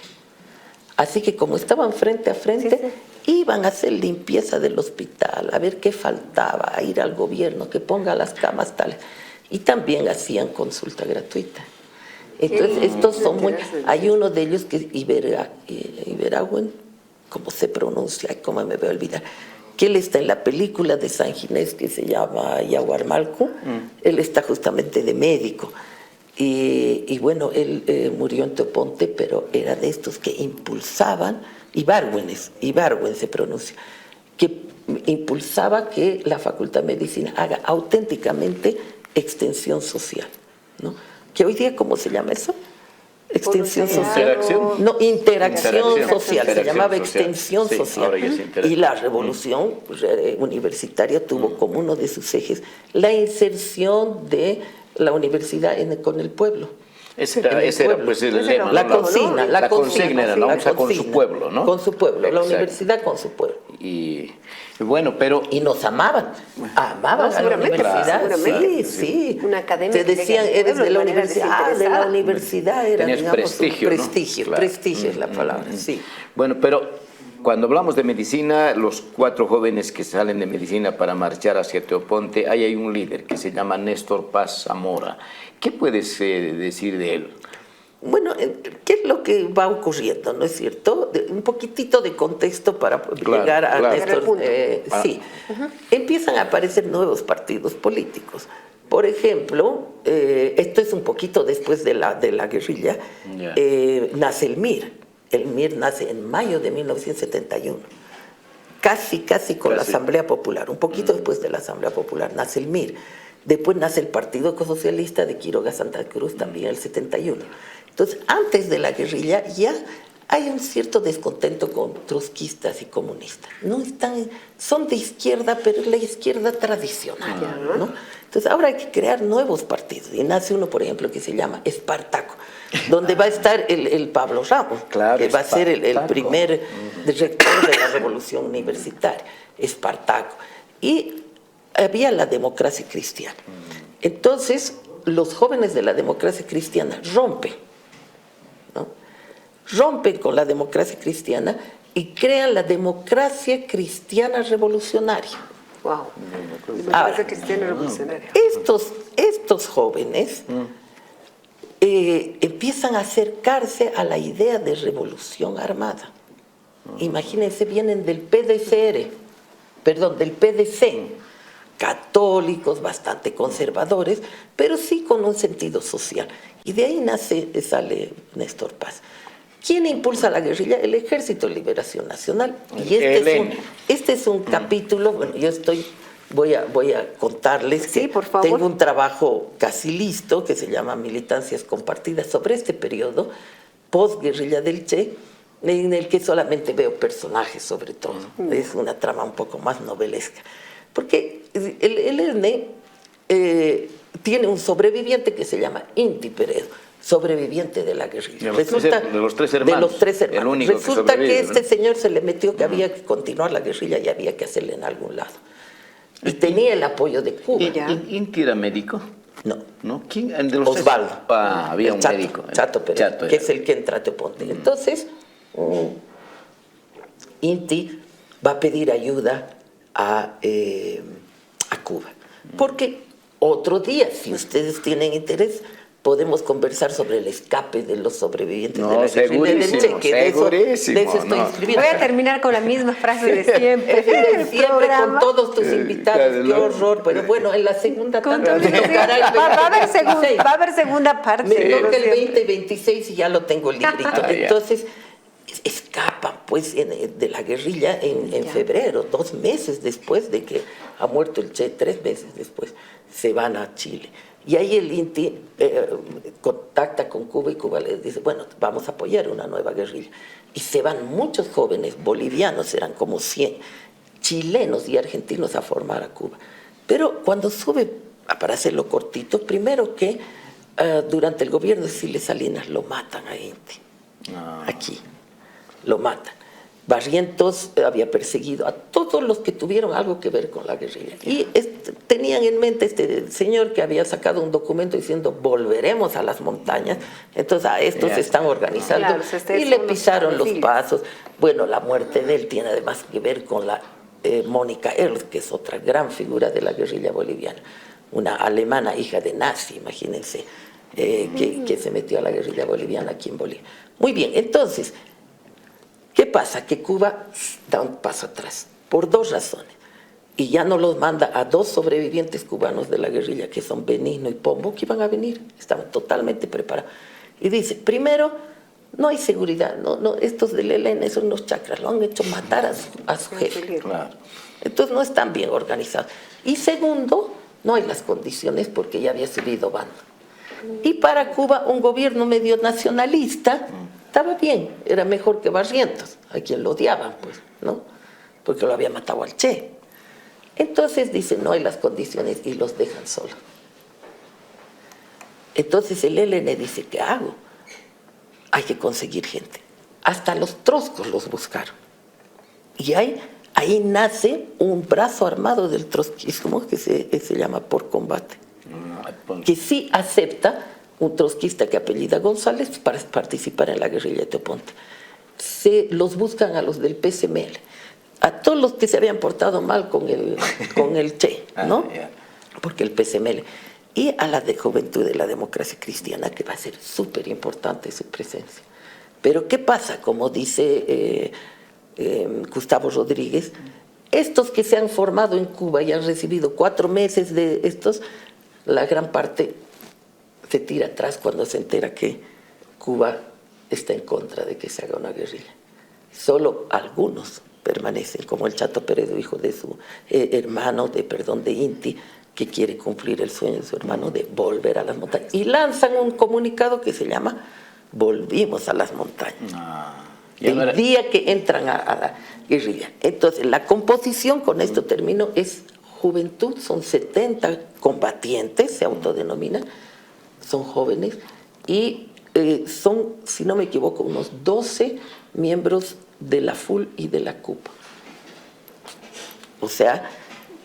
Así que como estaban frente a frente, iban a hacer limpieza del hospital, a ver qué faltaba, a ir al gobierno, que ponga las camas tales. Y también hacían consulta gratuita. Entonces, estos son hay uno de ellos que es Iberagüen, ¿cómo se pronuncia? ¿Cómo me voy a olvidar? Que él está en la película de San Ginés que se llama Yaguarmalco. Él está justamente de médico. Y bueno, él murió en Teoponte, pero era de estos que impulsaban, Ibargüen se pronuncia, que impulsaba que la Facultad de Medicina haga auténticamente extensión social, ¿no? Que hoy día, ¿cómo se llama eso? Extensión social. No, interacción social. Se llamaba extensión social. Y la revolución universitaria tuvo como uno de sus ejes la inserción de la universidad con el pueblo. Ese era pues el lema. La consigna. La consigna era, ¿no? O sea, con su pueblo, ¿no? Con su pueblo, la universidad con su pueblo. Y bueno, pero... Y nos amaban a la universidad. Sí. Una academia. Te decían, eres de la universidad. De la universidad era, tenías digamos, prestigio, prestigio, ¿no? Prestigio es la palabra, sí. Bueno, pero cuando hablamos de medicina, los 4 jóvenes que salen de medicina para marchar hacia Teoponte, ahí hay un líder que se llama Néstor Paz Zamora. ¿Qué puedes decir de él? Bueno, ¿qué es lo que va ocurriendo, no es cierto? Un poquitito de contexto para llegar a Néstor. Sí, empiezan a aparecer nuevos partidos políticos. Por ejemplo, esto es un poquito después de la guerrilla, nace el MIR. El MIR nace en mayo de 1971, casi con la Asamblea Popular, un poquito después de la Asamblea Popular nace el MIR. Después nace el Partido Socialista de Quiroga Santa Cruz, también en el 71. Entonces, antes de la guerrilla ya hay un cierto descontento con trotskistas y comunistas. No están, son de izquierda, pero la izquierda tradicional, ¿no? Entonces, ahora hay que crear nuevos partidos. Y nace uno, por ejemplo, que se llama Espartaco, donde va a estar el Pablo Ramos, que va a ser el primer rector de la Revolución Universitaria, Espartaco. Y había la democracia cristiana. Entonces, los jóvenes de la democracia cristiana rompen con la democracia cristiana y crean la democracia cristiana revolucionaria. Wow. Democracia cristiana revolucionaria. Estos jóvenes empiezan a acercarse a la idea de revolución armada. Imagínense, vienen del PDC, católicos, bastante conservadores, pero sí con un sentido social. Y de ahí sale Néstor Paz. ¿Quién impulsa la guerrilla? El Ejército de Liberación Nacional. Y este es un capítulo, bueno, voy a contarles que tengo un trabajo casi listo que se llama Militancias Compartidas sobre este periodo, post-guerrilla del Che, en el que solamente veo personajes sobre todo. Es una trama un poco más novelesca. Porque el ELN tiene un sobreviviente que se llama Inti Peredo, sobreviviente de la guerrilla. De los tres hermanos. El único resulta que este señor se le metió que había que continuar la guerrilla y había que hacerle en algún lado. Y tenía el apoyo de Cuba. ¿Inti era médico? No. ¿Quién? Osvaldo. Había un médico. Chato Pérez, que es el que entra a Teoponte. Entonces, Inti va a pedir ayuda a Cuba. Porque otro día, si ustedes tienen interés, podemos conversar sobre el escape de los sobrevivientes de la guerrilla del Che, que de eso estoy inscribiendo. Voy a terminar con la misma frase de siempre. Siempre con todos tus invitados, qué horror, pero bueno, en la segunda tanda me tocará el 20, va a haber segunda parte. Me toca el 2026 y ya lo tengo el librito. Entonces, escapan pues de la guerrilla en febrero, 2 meses después de que ha muerto el Che, 3 meses después, se van a Chile. Y ahí el INTI contacta con Cuba y Cuba les dice, bueno, vamos a apoyar una nueva guerrilla. Y se van muchos jóvenes bolivianos, eran como 100, chilenos y argentinos a formar a Cuba. Pero cuando sube, para hacerlo cortito, primero que durante el gobierno de Siles Salinas lo matan a INTI. Aquí, lo matan. Barrientos había perseguido a todos los que tuvieron algo que ver con la guerrilla. Y tenían en mente este señor que había sacado un documento diciendo volveremos a las montañas. Entonces a estos se están organizando y le pisaron los pasos. Bueno, la muerte de él tiene además que ver con la Mónica Earl, que es otra gran figura de la guerrilla boliviana. Una alemana hija de nazi, imagínense, que se metió a la guerrilla boliviana aquí en Bolivia. Muy bien, entonces, ¿qué pasa? Que Cuba da un paso atrás, por 2 razones. Y ya no los manda a 2 sobrevivientes cubanos de la guerrilla, que son Benigno y Pombo, que iban a venir, estaban totalmente preparados. Y dice, primero, no hay seguridad, estos del ELN son unos chacras, lo han hecho matar a su jefe. Entonces no están bien organizados. Y segundo, no hay las condiciones porque ya había subido bando. Y para Cuba, un gobierno medio nacionalista estaba bien, era mejor que Barrientos, a quien lo odiaban, pues, ¿no? Porque lo había matado al Che. Entonces dicen, no hay las condiciones y los dejan solos. Entonces el ELN dice, ¿qué hago? Hay que conseguir gente. Hasta los trotskos los buscaron. Y ahí nace un brazo armado del trotskismo que se llama Por Combate, que sí acepta un trotskista que apellida González para participar en la guerrilla de Teoponte. se los buscan a los del PSML, a todos los que se habían portado mal con el Che, ¿no? Porque el PSML, y a la de Juventud de la Democracia Cristiana, que va a ser súper importante su presencia. Pero ¿qué pasa? Como dice Gustavo Rodríguez, estos que se han formado en Cuba y han recibido 4 meses de estos, la gran parte se tira atrás cuando se entera que Cuba está en contra de que se haga una guerrilla. Solo algunos permanecen, como el Chato Peredo, hijo de su hermano, de Inti, que quiere cumplir el sueño de su hermano de volver a las montañas. Y lanzan un comunicado que se llama Volvimos a las montañas. El día que entran a la guerrilla. Entonces, la composición, con esto termino, es juventud, son 70 combatientes, se autodenominan, son jóvenes, y son, si no me equivoco, unos 12 miembros de la FUL y de la CUP. O sea,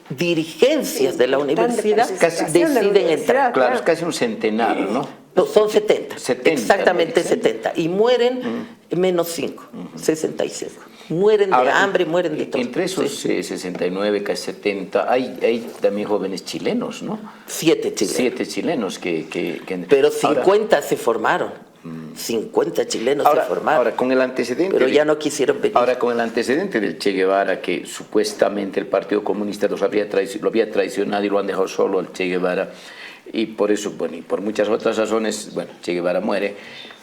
dirigencias de la universidad deciden entrar. Claro, es casi un centenario, ¿no? No, son 70, exactamente 70. Y mueren menos 5, 65. Mueren de hambre, mueren de todo. Entre esos 69, casi 70, hay también jóvenes chilenos, ¿no? 7 chilenos. 7 chilenos que pero 50 ahora se formaron. 50 chilenos se formaron. Ahora, con el antecedente... Pero ya no quisieron venir. Ahora, con el antecedente del Che Guevara, que supuestamente el Partido Comunista lo había traicionado y lo han dejado solo al Che Guevara, y por eso, bueno, y por muchas otras razones, bueno, Che Guevara muere,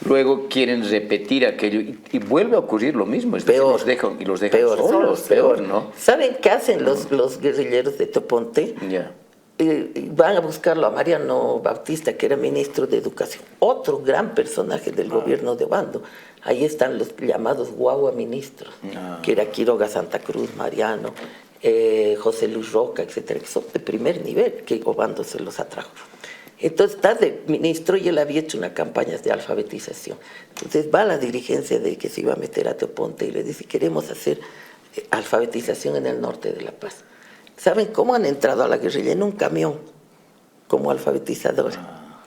luego quieren repetir aquello y vuelve a ocurrir lo mismo, es decir, los dejan solos, peor, ¿no? ¿Saben qué hacen los guerrilleros de Toponte? Van a buscarlo a Mariano Bautista, que era ministro de Educación, otro gran personaje del gobierno de Obando. Ahí están los llamados guagua ministros, que era Quiroga Santa Cruz, Mariano, José Luis Roca, etcétera, que son de primer nivel, que Obando se los atrajo. Entonces está de ministro y él había hecho una campaña de alfabetización. Entonces va a la dirigencia de que se iba a meter a Toponte y le dice: queremos hacer alfabetización en el norte de La Paz. ¿Saben cómo han entrado a la guerrilla? En un camión, como alfabetizadores.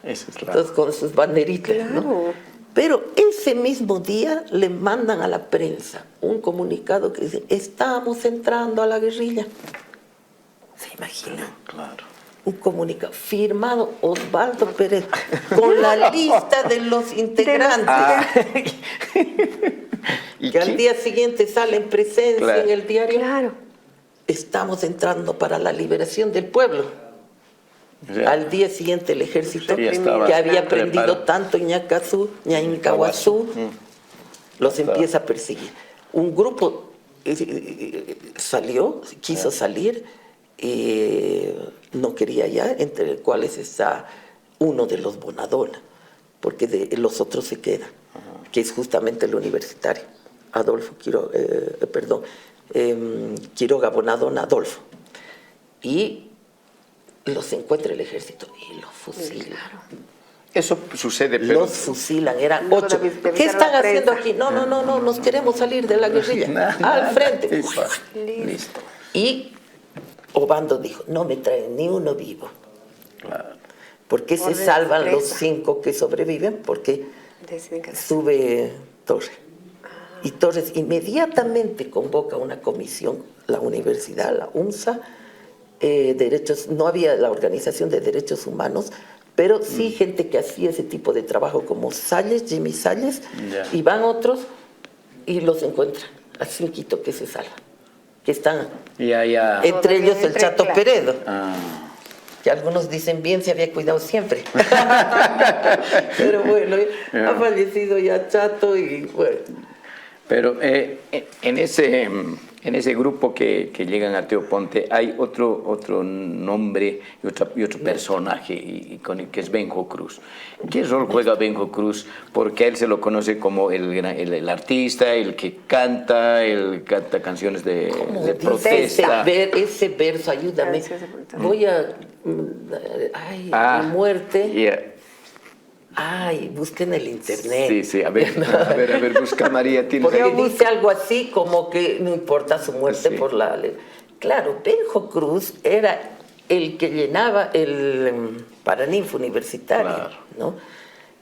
Eso es claro. Entonces con sus banderitas, ¿no? Pero ese mismo día le mandan a la prensa un comunicado que dice: estamos entrando a la guerrilla. ¿Se imaginan? Claro. Un comunicado firmado Osvaldo Pérez con la lista de los integrantes. Y que al día siguiente sale en presencia en el diario. Claro. Estamos entrando para la liberación del pueblo. Al día siguiente el ejército, que había aprendido tanto en Ñaincahuazú, los empieza a perseguir. Un grupo quiso salir, no quería ya, entre los cuales está uno de los Bonadona, porque los otros se quedan, que es justamente el universitario, Quiroga Bonadona Adolfo. Y los encuentra el ejército y los fusilan. Eso sucede, pero... Los fusilan, eran 8. ¿Qué están haciendo aquí? No, nos queremos salir de la guerrilla. Al frente. Listo. Y Obando dijo: no me traen ni uno vivo. Claro. ¿Por qué se salvan los 5 que sobreviven? Porque sube Torres. Y Torres inmediatamente convoca una comisión, la universidad, la UNSA, no había la Organización de Derechos Humanos, pero sí gente que hacía ese tipo de trabajo, como Jimmy Salles, y van otros y los encuentran, a 5 que se salvan, que están, entre ellos el Chato Peredo. Que algunos dicen bien se había cuidado siempre. Pero bueno, ha fallecido ya Chato y bueno. Pero en ese grupo que llegan a Teoponte hay otro nombre y otro personaje que es Benjo Cruz. ¿Qué rol juega Benjo Cruz? Porque a él se lo conoce como el artista, el que canta canciones de protesta. Ese verso, ayúdame. Voy a... mi muerte... Ay, busca en el internet. Sí, a ver, busca María. Porque dice algo así como que no importa su muerte por la... Claro, Benjo Cruz era el que llenaba el Paraninfo universitario, ¿no?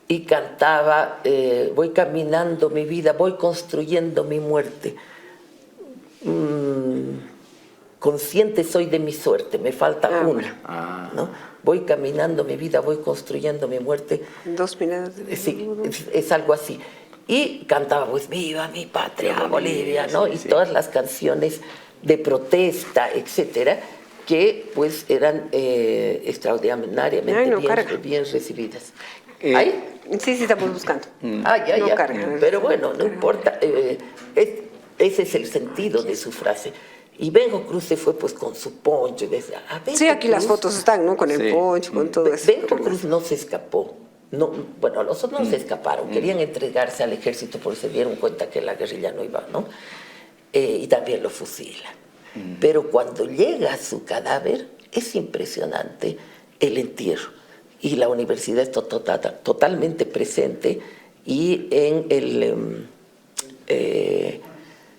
y cantaba, voy caminando mi vida, voy construyendo mi muerte. Consciente soy de mi suerte, me falta una, ¿no? Voy caminando mi vida, voy construyendo mi muerte. 2 minutos. Sí, es algo así. Y cantaba, pues, viva mi patria, Bolivia, ¿no? Y todas las canciones de protesta, etcétera, que pues eran extraordinariamente bien recibidas. ¿Ahí? Sí, estamos buscando. Ya. Carga. Pero bueno, no importa. Ese es el sentido de su frase. Y Benjo Cruz se fue pues con su poncho. Y decía, sí, aquí las fotos están, ¿no? Con el poncho, con todo eso. Benjo Cruz no se escapó. No, bueno, los otros no se escaparon. Querían entregarse al ejército porque se dieron cuenta que la guerrilla no iba, ¿no? Y también lo fusilan. Pero cuando llega su cadáver, es impresionante el entierro. Y la universidad está totalmente presente, y en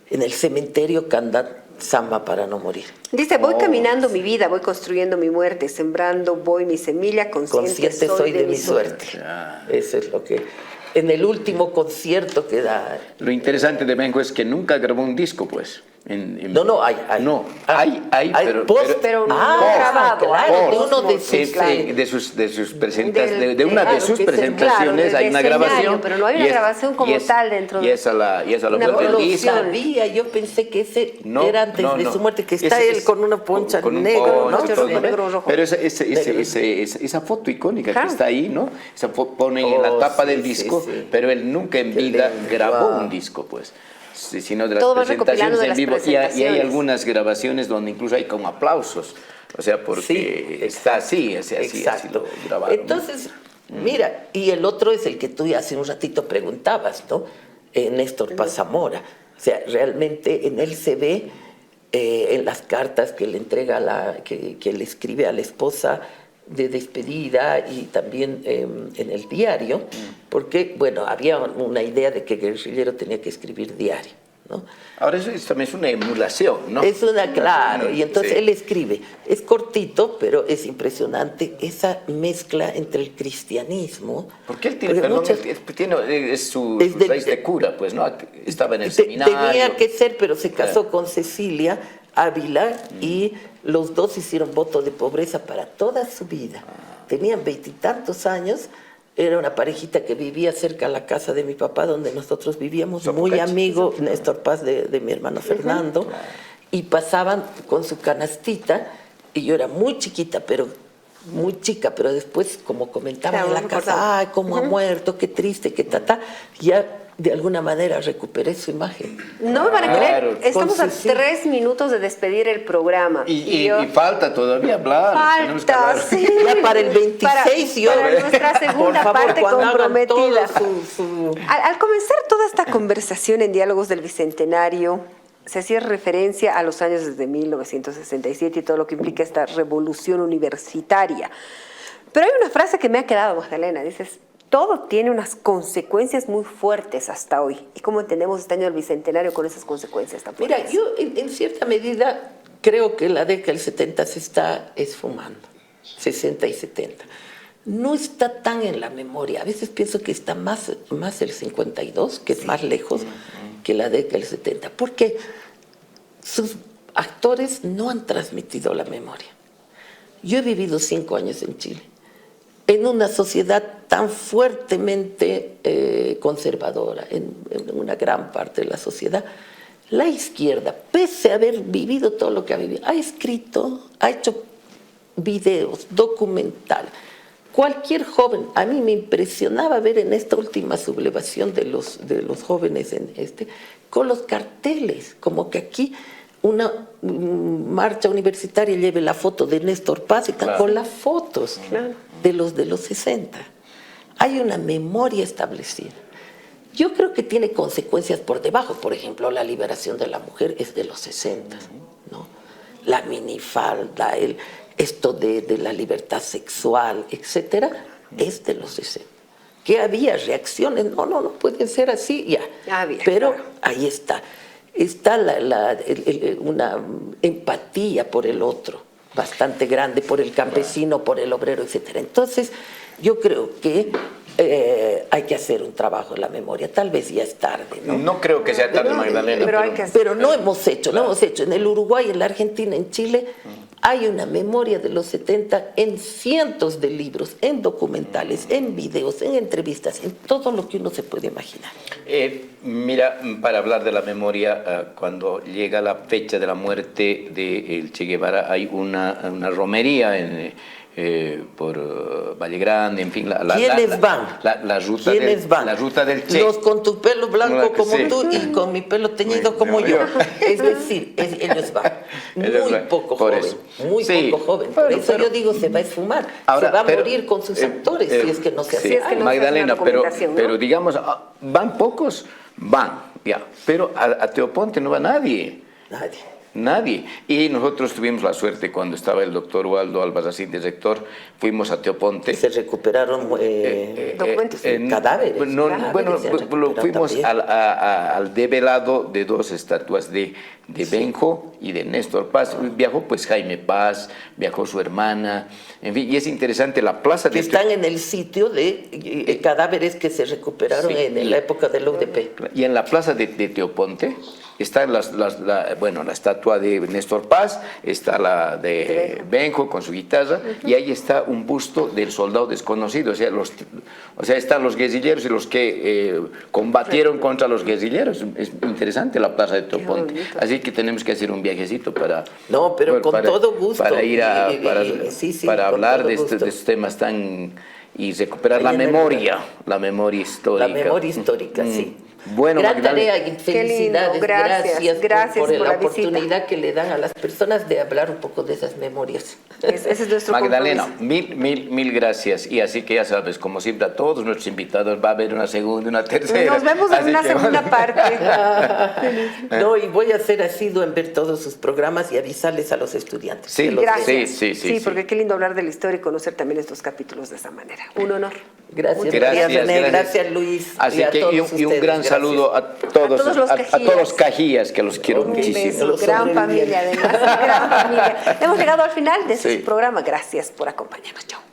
el cementerio cantan Samba para no morir. Dice, voy caminando mi vida, voy construyendo mi muerte, sembrando voy mi semilla, consciente soy de mi suerte. Eso es lo que... En el último concierto que da... Lo interesante de Benjo es que nunca grabó un disco, pues. No, hay. No, hay, pero no grabado. Claro, de sus presentaciones hay una grabación. Pero no hay una grabación como tal dentro de... Y esa la puede disco. Yo pensé que ese era antes de su muerte, que está él con una poncha negro, ¿no? Pero esa foto icónica que está ahí, ¿no? Esa ponen en la tapa del disco, pero él nunca en vida grabó un disco, pues. Sino de las presentaciones en vivo, y hay algunas grabaciones donde incluso hay como aplausos, o sea, porque está así lo grabado. Entonces, mira, y el otro es el que tú hace un ratito preguntabas, ¿no? Néstor Paz Zamora. O sea, realmente en él se ve, en las cartas que le entrega, que le escribe a la esposa de despedida, y también en el diario, porque, bueno, había una idea de que el guerrillero tenía que escribir diario, ¿no? Ahora eso también es una emulación, ¿no? Claro, y entonces él escribe, es cortito, pero es impresionante esa mezcla entre el cristianismo. Porque él tiene, es su raíz de cura, pues, ¿no? Estaba en el seminario. Tenía que ser, pero se casó con Cecilia Ávila, y los dos hicieron voto de pobreza para toda su vida. Tenían 20 y tantos años, era una parejita que vivía cerca de la casa de mi papá, donde nosotros vivíamos, muy amigo Néstor Paz de mi hermano Fernando, y pasaban con su canastita, y yo era muy chica, pero después, como comentaban en la casa, ¡ay, cómo ha muerto, qué triste, qué tata! Ya de alguna manera recuperé su imagen. No me van a creer, estamos a 3 minutos de despedir el programa. Y falta todavía hablar. Falta, sí. Ya para el 26 para nuestra segunda parte comprometida. Al comenzar toda esta conversación en Diálogos del Bicentenario, se hacía referencia a los años desde 1967 y todo lo que implica esta revolución universitaria. Pero hay una frase que me ha quedado, Magdalena, dices, todo tiene unas consecuencias muy fuertes hasta hoy. ¿Y cómo entendemos este año del Bicentenario con esas consecuencias tan fuertes? Mira, yo en cierta medida creo que la década del 70 se está esfumando, 60 y 70. No está tan en la memoria. A veces pienso que está más el 52, que es más lejos que la década del 70, porque sus actores no han transmitido la memoria. Yo he vivido 5 años en Chile, en una sociedad tan fuertemente conservadora, en una gran parte de la sociedad. La izquierda, pese a haber vivido todo lo que ha vivido, ha escrito, ha hecho videos, documental. Cualquier joven, a mí me impresionaba ver en esta última sublevación de los jóvenes con los carteles, como que aquí una marcha universitaria lleve la foto de Néstor Paz y con las fotos de los 60. Hay una memoria establecida. Yo creo que tiene consecuencias por debajo. Por ejemplo, la liberación de la mujer es de los 60, ¿no? La minifalda, esto de la libertad sexual, etcétera, es de los 60. Que había reacciones, no pueden ser así, ya. Pero ahí está. Está una empatía por el otro, bastante grande, por el campesino, por el obrero, etcétera. Entonces, yo creo que hay que hacer un trabajo en la memoria. Tal vez ya es tarde, ¿no? No creo que sea tarde, Magdalena. Pero no hemos hecho, no hemos hecho. En el Uruguay, en la Argentina, en Chile, hay una memoria de los 70 en cientos de libros, en documentales, en videos, en entrevistas, en todo lo que uno se puede imaginar. Mira, para hablar de la memoria, cuando llega la fecha de la muerte de Che Guevara, hay una romería por Valle Grande, en fin. ¿Quiénes van? La ruta la ruta del Che. Los con tu pelo blanco como tú y con mi pelo teñido como yo. Es decir, ellos van. Muy poco joven. Muy poco joven. Por eso yo digo, se va a esfumar. Se va a morir con sus actores si es que no se hace. Magdalena, pero digamos, van pocos, van, ya. Pero a Teoponte no va nadie. Nadie. Y nosotros tuvimos la suerte cuando estaba el doctor Waldo Albarracín de rector, fuimos a Teoponte. Se recuperaron documentos, cadáveres. Fuimos al develado de dos estatuas de Benjo y de Néstor Paz. Viajó pues Jaime Paz, viajó su hermana, en fin, y es interesante la plaza que están en el sitio de cadáveres que se recuperaron en la época del UDP. Y en la plaza de Teoponte está la estatua de Néstor Paz, está la de Benjo con su guitarra, y ahí está un busto del soldado desconocido, o sea, están los guerrilleros y los que combatieron contra los guerrilleros. Es interesante la plaza de Teoponte. Así que tenemos que hacer un viajecito para... No, pero con todo gusto. Para ir para hablar de estos temas tan... y recuperar la memoria histórica. La memoria histórica, sí. Bueno, gran tarea y felicidades. Gracias por la visita oportunidad que le dan a las personas de hablar un poco de esas memorias. Ese es nuestro Magdalena, compromiso. mil gracias. Y así que ya sabes, como siempre a todos nuestros invitados va a haber una segunda, una tercera. Nos vemos en una segunda parte. No, y voy a ser asiduo en ver todos sus programas y avisarles a los estudiantes. Sí, gracias. Sí, porque qué lindo hablar de la historia y conocer también estos capítulos de esa manera. Un honor. Gracias, René, gracias Luis. Así y un gran saludo a todos los cajías, que los quiero muchísimo. Gran familia, además, gran familia. Hemos llegado al final de este programa. Gracias por acompañarnos. Chao.